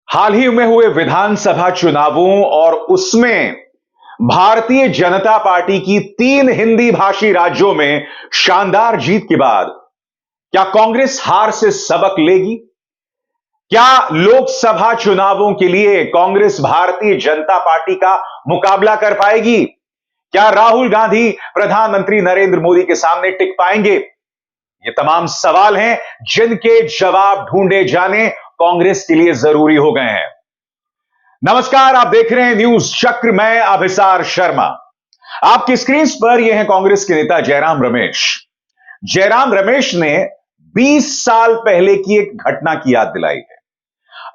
हाल ही में हुए विधानसभा चुनावों और उसमें भारतीय जनता पार्टी की 3 हिंदी भाषी राज्यों में शानदार जीत के बाद क्या कांग्रेस हार से सबक लेगी? क्या लोकसभा चुनावों के लिए कांग्रेस भारतीय जनता पार्टी का मुकाबला कर पाएगी? क्या राहुल गांधी प्रधानमंत्री नरेंद्र मोदी के सामने टिक पाएंगे? ये तमाम सवाल हैं जिनके जवाब ढूंढे जाने कांग्रेस के लिए जरूरी हो गए हैं। नमस्कार, आप देख रहे हैं न्यूज चक्र। मैं अभिसार शर्मा। आपकी स्क्रीन पर यह है कांग्रेस के नेता जयराम रमेश। जयराम रमेश ने 20 साल पहले की एक घटना की याद दिलाई है।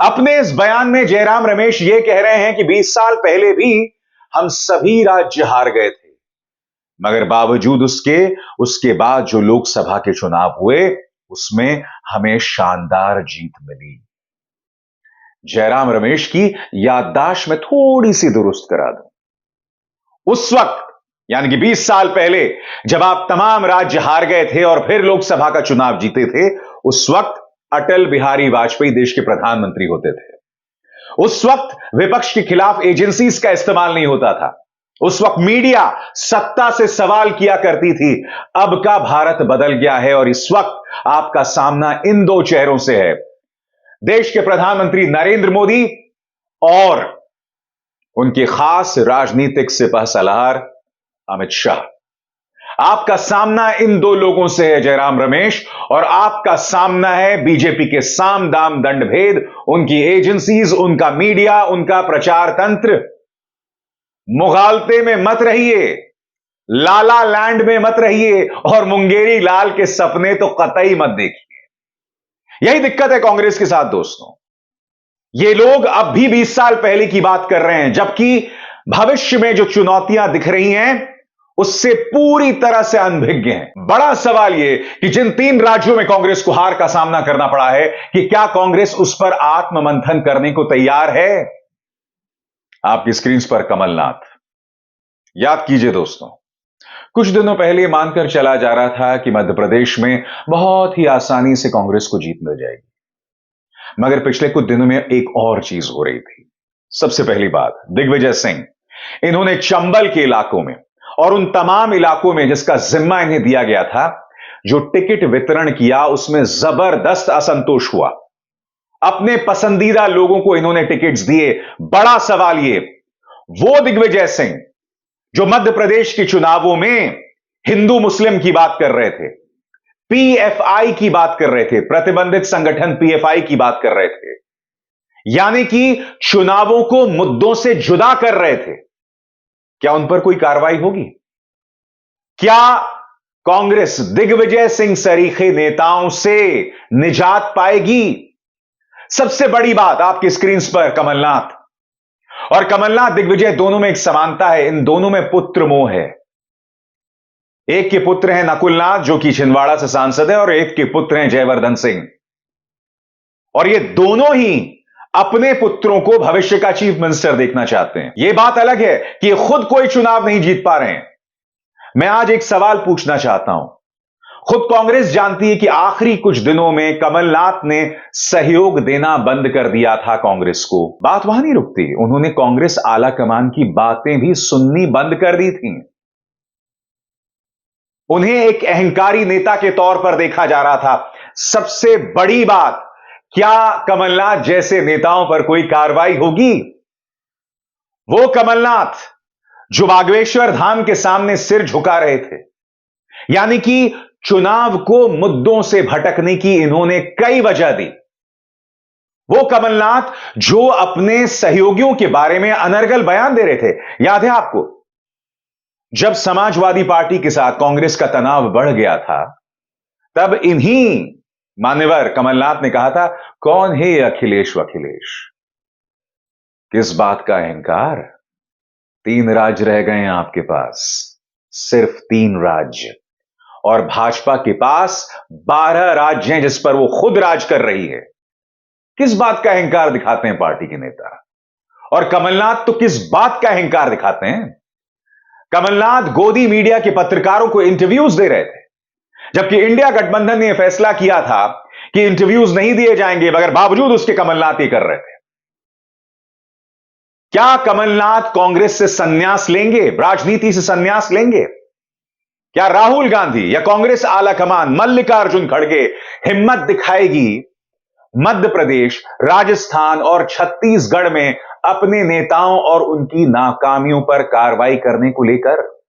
अपने इस बयान में जयराम रमेश यह कह रहे हैं कि 20 साल पहले भी हम सभी राज्य हार गए थे, मगर बावजूद उसके बाद जो लोकसभा के चुनाव हुए उसमें हमें शानदार जीत मिली। जयराम रमेश की याददाश्त में थोड़ी सी दुरुस्त करा दूं। उस वक्त यानी कि 20 साल पहले जब आप तमाम राज्य हार गए थे और फिर लोकसभा का चुनाव जीते थे, उस वक्त अटल बिहारी वाजपेयी देश के प्रधानमंत्री होते थे। उस वक्त विपक्ष के खिलाफ एजेंसीज का इस्तेमाल नहीं होता था। उस वक्त मीडिया सत्ता से सवाल किया करती थी। अब का भारत बदल गया है और इस वक्त आपका सामना इन दो चेहरों से है, देश के प्रधानमंत्री नरेंद्र मोदी और उनके खास राजनीतिक सिपहसलार अमित शाह। आपका सामना इन दो लोगों से है जयराम रमेश, और आपका सामना है बीजेपी के साम दाम दंड भेद, उनकी एजेंसीज, उनका मीडिया, उनका प्रचार तंत्र। मुगालते में मत रहिए, लाला लैंड में मत रहिए और मुंगेरी लाल के सपने तो कतई मत देखिए। यही दिक्कत है कांग्रेस के साथ दोस्तों। ये लोग अब भी 20 साल पहले की बात कर रहे हैं, जबकि भविष्य में जो चुनौतियां दिख रही हैं उससे पूरी तरह से अनभिज्ञ हैं। बड़ा सवाल यह कि जिन 3 राज्यों में कांग्रेस को हार का सामना करना पड़ा है, कि क्या कांग्रेस उस पर आत्ममंथन करने को तैयार है? आपकी स्क्रीन पर कमलनाथ। याद कीजिए दोस्तों, कुछ दिनों पहले मानकर चला जा रहा था कि मध्य प्रदेश में बहुत ही आसानी से कांग्रेस को जीत मिल जाएगी, मगर पिछले कुछ दिनों में एक और चीज हो रही थी। सबसे पहली बात, दिग्विजय सिंह, इन्होंने चंबल के इलाकों में और उन तमाम इलाकों में जिसका जिम्मा इन्हें दिया गया था, जो टिकट वितरण किया उसमें जबरदस्त असंतोष हुआ। अपने पसंदीदा लोगों को इन्होंने टिकट्स दिए। बड़ा सवाल ये, वो दिग्विजय सिंह जो मध्य प्रदेश के चुनावों में हिंदू मुस्लिम की बात कर रहे थे, पीएफआई की बात कर रहे थे, प्रतिबंधित संगठन पीएफआई की बात कर रहे थे, यानी कि चुनावों को मुद्दों से जुदा कर रहे थे, क्या उन पर कोई कार्रवाई होगी? क्या कांग्रेस दिग्विजय सिंह सरीखे नेताओं से निजात पाएगी? सबसे बड़ी बात, आपकी स्क्रीन पर कमलनाथ, और कमलनाथ दिग्विजय दोनों में एक समानता है, इन दोनों में पुत्र मोह है। एक के पुत्र हैं नकुलनाथ जो कि छिंदवाड़ा से सांसद है, और एक के पुत्र हैं जयवर्धन सिंह, और ये दोनों ही अपने पुत्रों को भविष्य का चीफ मिनिस्टर देखना चाहते हैं। यह बात अलग है कि खुद कोई चुनाव नहीं जीत पा रहे हैं। मैं आज एक सवाल पूछना चाहता हूं। खुद कांग्रेस जानती है कि आखिरी कुछ दिनों में कमलनाथ ने सहयोग देना बंद कर दिया था कांग्रेस को। बात वहां नहीं रुकती, उन्होंने कांग्रेस आला कमान की बातें भी सुननी बंद कर दी थी। उन्हें एक अहंकारी नेता के तौर पर देखा जा रहा था। सबसे बड़ी बात, क्या कमलनाथ जैसे नेताओं पर कोई कार्रवाई होगी? वो कमलनाथ जो बागेश्वर धाम के सामने सिर झुका रहे थे, यानी कि चुनाव को मुद्दों से भटकने की इन्होंने कई वजह दी। वो कमलनाथ जो अपने सहयोगियों के बारे में अनर्गल बयान दे रहे थे। याद है आपको, जब समाजवादी पार्टी के साथ कांग्रेस का तनाव बढ़ गया था, तब इन्हीं मान्यवर कमलनाथ ने कहा था, कौन है अखिलेश वखिलेश? किस बात का अहंकार? 3 राज्य रह गए हैं आपके पास, सिर्फ 3 राज्य, और भाजपा के पास 12 राज्य हैं जिस पर वो खुद राज कर रही है। किस बात का अहंकार दिखाते हैं पार्टी के नेता? और कमलनाथ तो किस बात का अहंकार दिखाते हैं? कमलनाथ गोदी मीडिया के पत्रकारों को इंटरव्यूज दे रहे थे, जबकि इंडिया गठबंधन ने यह फैसला किया था कि इंटरव्यूज नहीं दिए जाएंगे, मगर बावजूद उसके कमलनाथ ये कर रहे थे। क्या कमलनाथ कांग्रेस से संन्यास लेंगे, राजनीति से संन्यास लेंगे? क्या राहुल गांधी या कांग्रेस आलाकमान मल्लिकार्जुन खड़गे हिम्मत दिखाएगी मध्य प्रदेश, राजस्थान और छत्तीसगढ़ में अपने नेताओं और उनकी नाकामियों पर कार्रवाई करने को लेकर?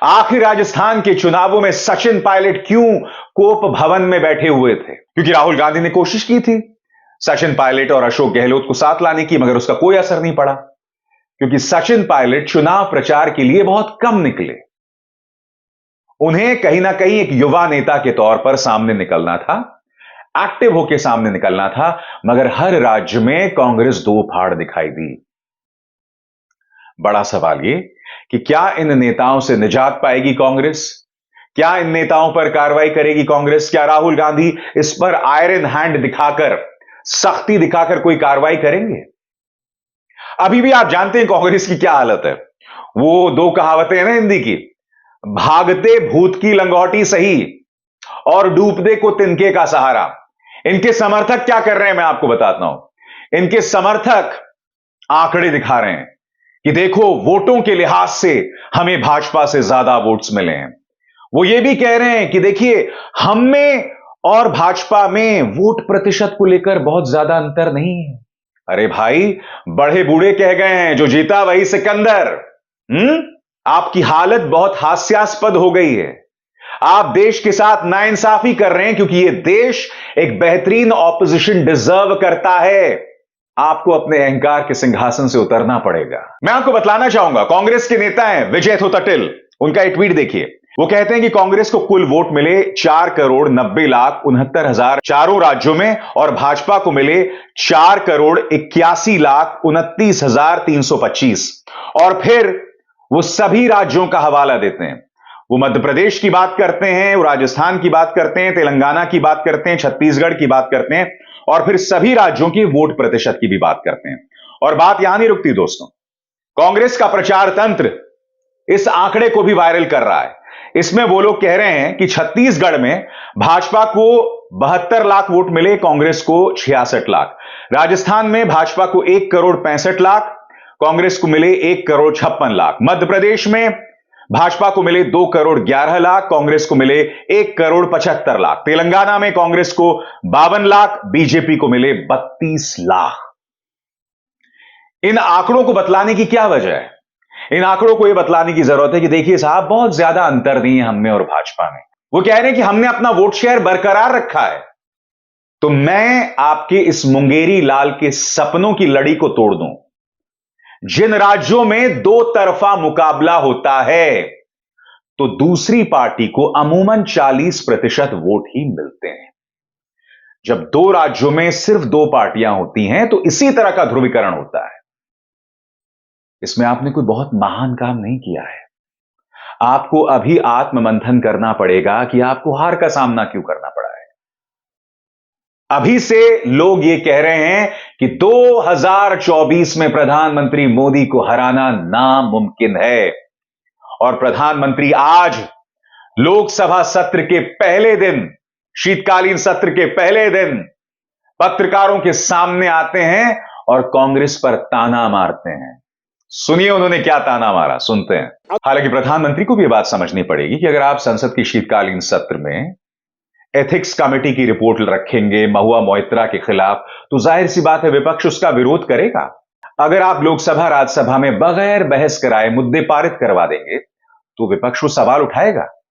आखिर राजस्थान के चुनावों में सचिन पायलट क्यों कोप भवन में बैठे हुए थे? क्योंकि राहुल गांधी ने कोशिश की थी सचिन पायलट और अशोक गहलोत को साथ लाने की, मगर उसका कोई असर नहीं पड़ा, क्योंकि सचिन पायलट चुनाव प्रचार के लिए बहुत कम निकले। उन्हें कहीं ना कहीं एक युवा नेता के तौर पर सामने निकलना था, एक्टिव होकर सामने निकलना था, मगर हर राज्य में कांग्रेस दो फाड़ दिखाई दी। बड़ा सवाल यह कि क्या इन नेताओं से निजात पाएगी कांग्रेस? क्या इन नेताओं पर कार्रवाई करेगी कांग्रेस? क्या राहुल गांधी इस पर आयरन हैंड दिखाकर, सख्ती दिखाकर कोई कार्रवाई करेंगे? अभी भी आप जानते हैं कांग्रेस की क्या हालत है। वो दो कहावतें हैं ना हिंदी की, भागते भूत की लंगोटी सही और डूबते को तिनके का सहारा। इनके समर्थक क्या कर रहे हैं मैं आपको बताता हूं। इनके समर्थक आंकड़े दिखा रहे हैं कि देखो वोटों के लिहाज से हमें भाजपा से ज्यादा वोट्स मिले हैं। वो ये भी कह रहे हैं कि देखिए हम में और भाजपा में वोट प्रतिशत को लेकर बहुत ज्यादा अंतर नहीं है। अरे भाई, बड़े बूढ़े कह गए हैं जो जीता वही सिकंदर। आपकी हालत बहुत हास्यास्पद हो गई है। आप देश के साथ नाइंसाफी कर रहे हैं, क्योंकि यह देश एक बेहतरीन ऑपोजिशन डिजर्व करता है। आपको अपने अहंकार के सिंहासन से उतरना पड़ेगा। मैं आपको बतलाना चाहूंगा, कांग्रेस के नेता हैं विजय थोताटिल, उनका एक ट्वीट देखिए। वो कहते हैं कि कांग्रेस को कुल वोट मिले 4,90,69,000 चारों राज्यों में, और भाजपा को मिले 4,81,29,325। और फिर वो सभी राज्यों का हवाला देते हैं। वो मध्य प्रदेश की बात करते हैं, वो राजस्थान की बात करते हैं, तेलंगाना की बात करते हैं, छत्तीसगढ़ की बात करते हैं, और फिर सभी राज्यों की वोट प्रतिशत की भी बात करते हैं। और बात यहां नहीं रुकती दोस्तों, कांग्रेस का प्रचार तंत्र इस आंकड़े को भी वायरल कर रहा है। इसमें वो लोग कह रहे हैं कि छत्तीसगढ़ में भाजपा को 72 लाख वोट मिले, कांग्रेस को 66 लाख। राजस्थान में भाजपा को 1,65,00,000, कांग्रेस को मिले 1,56,00,000। मध्य प्रदेश में भाजपा को मिले 2,11,00,000, कांग्रेस को मिले 1,75,00,000। तेलंगाना में कांग्रेस को 52 लाख, बीजेपी को मिले 32 लाख। इन आंकड़ों को बतलाने की क्या वजह है? इन आंकड़ों को यह बतलाने की जरूरत है कि देखिए साहब, बहुत ज्यादा अंतर नहीं है हमने और भाजपा में। वो कह रहे हैं कि हमने अपना वोट शेयर बरकरार रखा है। तो मैं आपके इस मुंगेरी लाल के सपनों की लड़ी को तोड़ दूं। जिन राज्यों में दो तरफा मुकाबला होता है, तो दूसरी पार्टी को अमूमन 40% वोट ही मिलते हैं। जब दो राज्यों में सिर्फ दो पार्टियां होती हैं, तो इसी तरह का ध्रुवीकरण होता है। इसमें आपने कोई बहुत महान काम नहीं किया है। आपको अभी आत्ममंथन करना पड़ेगा कि आपको हार का सामना क्यों करना पड़ा है। अभी से लोग ये कह रहे हैं कि 2024 में प्रधानमंत्री मोदी को हराना नामुमकिन है। और प्रधानमंत्री आज लोकसभा सत्र के पहले दिन, शीतकालीन सत्र के पहले दिन पत्रकारों के सामने आते हैं और कांग्रेस पर ताना मारते हैं। सुनिए उन्होंने क्या ताना मारा, सुनते हैं। हालांकि प्रधानमंत्री को भी बात समझनी पड़ेगी कि अगर आप संसद की शीतकालीन सत्र में एथिक्स कमेटी की रिपोर्ट रखेंगे महुआ मोइत्रा के खिलाफ, तो जाहिर सी बात है विपक्ष उसका विरोध करेगा। अगर आप लोकसभा राज्यसभा में बगैर बहस कराए मुद्दे पारित करवा देंगे, तो विपक्ष वो सवाल उठाएगा।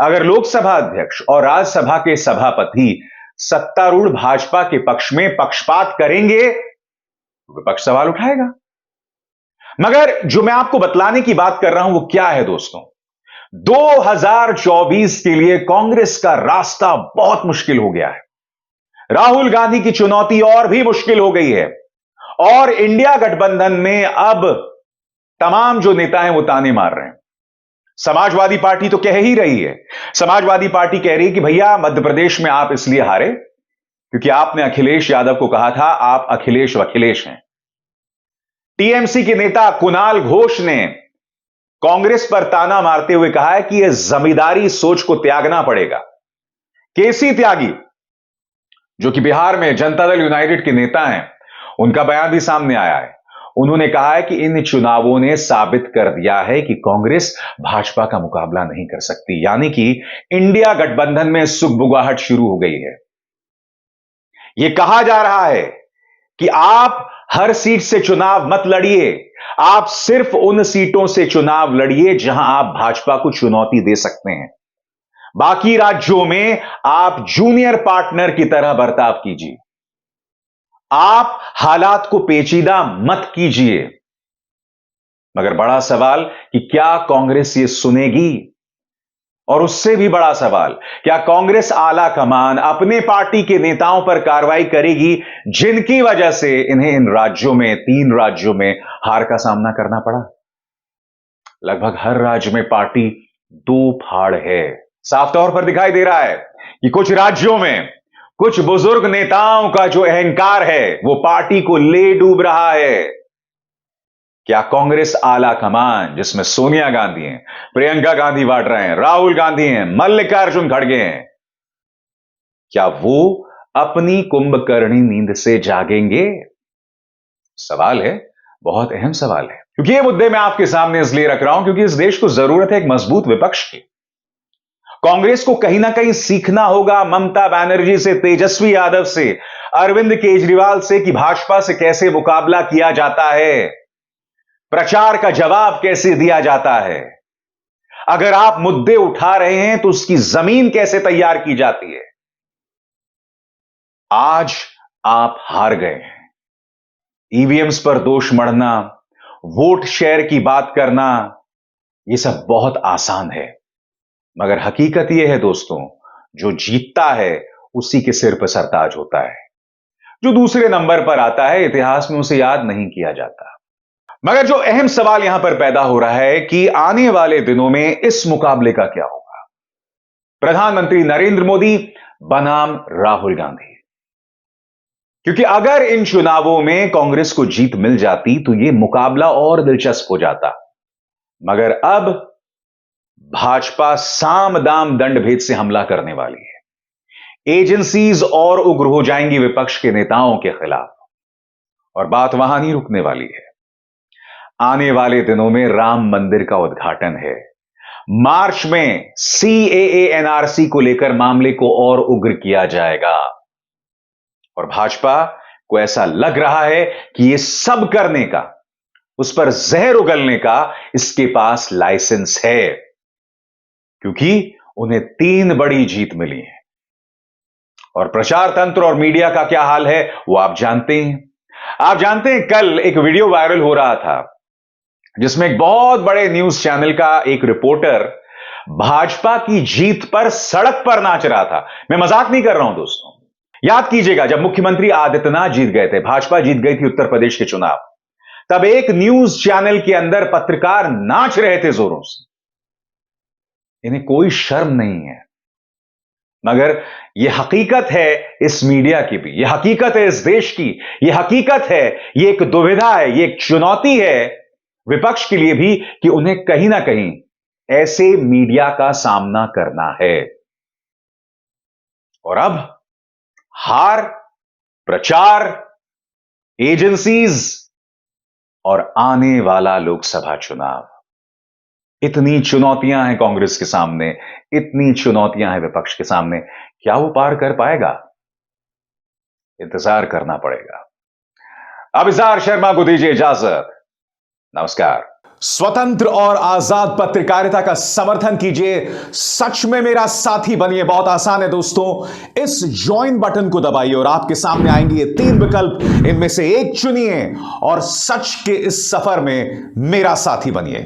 अगर लोकसभा अध्यक्ष और राज्यसभा के सभापति सत्तारूढ़ भाजपा के पक्ष में पक्षपात करेंगे, तो विपक्ष सवाल उठाएगा। मगर जो मैं आपको बतलाने की बात कर रहा हूं वो क्या है दोस्तों, 2024 के लिए कांग्रेस का रास्ता बहुत मुश्किल हो गया है। राहुल गांधी की चुनौती और भी मुश्किल हो गई है। और इंडिया गठबंधन में अब तमाम जो नेता हैं वो ताने मार रहे हैं। समाजवादी पार्टी तो कह ही रही है, समाजवादी पार्टी कह रही है कि भैया मध्य प्रदेश में आप इसलिए हारे क्योंकि आपने अखिलेश यादव को कहा था आप अखिलेश वखिलेश हैं। टीएमसी के नेता कुणाल घोष ने कांग्रेस पर ताना मारते हुए कहा है कि यह जमींदारी सोच को त्यागना पड़ेगा। केसी त्यागी, जो कि बिहार में जनता दल यूनाइटेड के नेता हैं, उनका बयान भी सामने आया है। उन्होंने कहा है कि इन चुनावों ने साबित कर दिया है कि कांग्रेस भाजपा का मुकाबला नहीं कर सकती, यानी कि इंडिया गठबंधन में सुगबुगाहट शुरू हो गई है। यह कहा जा रहा है कि आप हर सीट से चुनाव मत लड़िए, आप सिर्फ उन सीटों से चुनाव लड़िए जहां आप भाजपा को चुनौती दे सकते हैं। बाकी राज्यों में आप जूनियर पार्टनर की तरह बर्ताव कीजिए। आप हालात को पेचीदा मत कीजिए। मगर बड़ा सवाल कि क्या कांग्रेस ये सुनेगी? और उससे भी बड़ा सवाल, क्या कांग्रेस आला कमान अपने पार्टी के नेताओं पर कार्रवाई करेगी जिनकी वजह से इन्हें इन राज्यों में, 3 राज्यों में हार का सामना करना पड़ा? लगभग हर राज्य में पार्टी दो फाड़ है। साफ तौर पर दिखाई दे रहा है कि कुछ राज्यों में कुछ बुजुर्ग नेताओं का जो अहंकार है वो पार्टी को ले डूब रहा है। क्या कांग्रेस आला कमान, जिसमें सोनिया गांधी हैं, प्रियंका गांधी वाड्रा हैं, राहुल गांधी हैं, मल्लिकार्जुन खड़गे हैं, क्या वो अपनी कुंभकर्णी नींद से जागेंगे? सवाल है, बहुत अहम सवाल है, क्योंकि ये मुद्दे मैं आपके सामने इसलिए रख रहा हूं क्योंकि इस देश को जरूरत है एक मजबूत विपक्ष की। कांग्रेस को कहीं ना कहीं सीखना होगा ममता बनर्जी से, तेजस्वी यादव से, अरविंद केजरीवाल से कि भाजपा से कैसे मुकाबला किया जाता है, प्रचार का जवाब कैसे दिया जाता है, अगर आप मुद्दे उठा रहे हैं तो उसकी जमीन कैसे तैयार की जाती है। आज आप हार गए हैं। ईवीएम्स पर दोष मढ़ना, वोट शेयर की बात करना, यह सब बहुत आसान है, मगर हकीकत यह है दोस्तों, जो जीतता है उसी के सिर पर सरताज होता है। जो दूसरे नंबर पर आता है इतिहास में उसे याद नहीं किया जाता। मगर जो अहम सवाल यहां पर पैदा हो रहा है कि आने वाले दिनों में इस मुकाबले का क्या होगा। प्रधानमंत्री नरेंद्र मोदी बनाम राहुल गांधी, क्योंकि अगर इन चुनावों में कांग्रेस को जीत मिल जाती तो यह मुकाबला और दिलचस्प हो जाता, मगर अब भाजपा साम दाम दंड भेद से हमला करने वाली है। एजेंसीज और उग्र हो जाएंगी विपक्ष के नेताओं के खिलाफ, और बात वहां नहीं रुकने वाली है। आने वाले दिनों में राम मंदिर का उद्घाटन है। मार्च में सीएए एनआरसी को लेकर मामले को और उग्र किया जाएगा, और भाजपा को ऐसा लग रहा है कि यह सब करने का, उस पर जहर उगलने का इसके पास लाइसेंस है, क्योंकि उन्हें 3 बड़ी जीत मिली है। और प्रचार तंत्र और मीडिया का क्या हाल है वो आप जानते हैं। आप जानते हैं, कल एक वीडियो वायरल हो रहा था जिसमें एक बहुत बड़े न्यूज चैनल का एक रिपोर्टर भाजपा की जीत पर सड़क पर नाच रहा था। मैं मजाक नहीं कर रहा हूं दोस्तों। याद कीजिएगा, जब मुख्यमंत्री आदित्यनाथ जीत गए थे, भाजपा जीत गई थी उत्तर प्रदेश के चुनाव, तब एक न्यूज चैनल के अंदर पत्रकार नाच रहे थे जोरों से। इन्हें कोई शर्म नहीं है, मगर यह हकीकत है इस मीडिया की भी, यह हकीकत है इस देश की, यह हकीकत है, यह एक दुविधा है, यह एक चुनौती है विपक्ष के लिए भी कि उन्हें कहीं ना कहीं ऐसे मीडिया का सामना करना है। और अब हार, प्रचार, एजेंसीज और आने वाला लोकसभा चुनाव, इतनी चुनौतियां हैं कांग्रेस के सामने, इतनी चुनौतियां हैं विपक्ष के सामने। क्या वो पार कर पाएगा? इंतजार करना पड़ेगा। अब इज़हार शर्मा को दीजिए इजाजत। नमस्कार। स्वतंत्र और आजाद पत्रकारिता का समर्थन कीजिए, सच में मेरा साथी बनिए। बहुत आसान है दोस्तों, इस ज्वाइन बटन को दबाइए और आपके सामने आएंगे ये 3 विकल्प, इनमें से एक चुनिए और सच के इस सफर में मेरा साथी बनिए।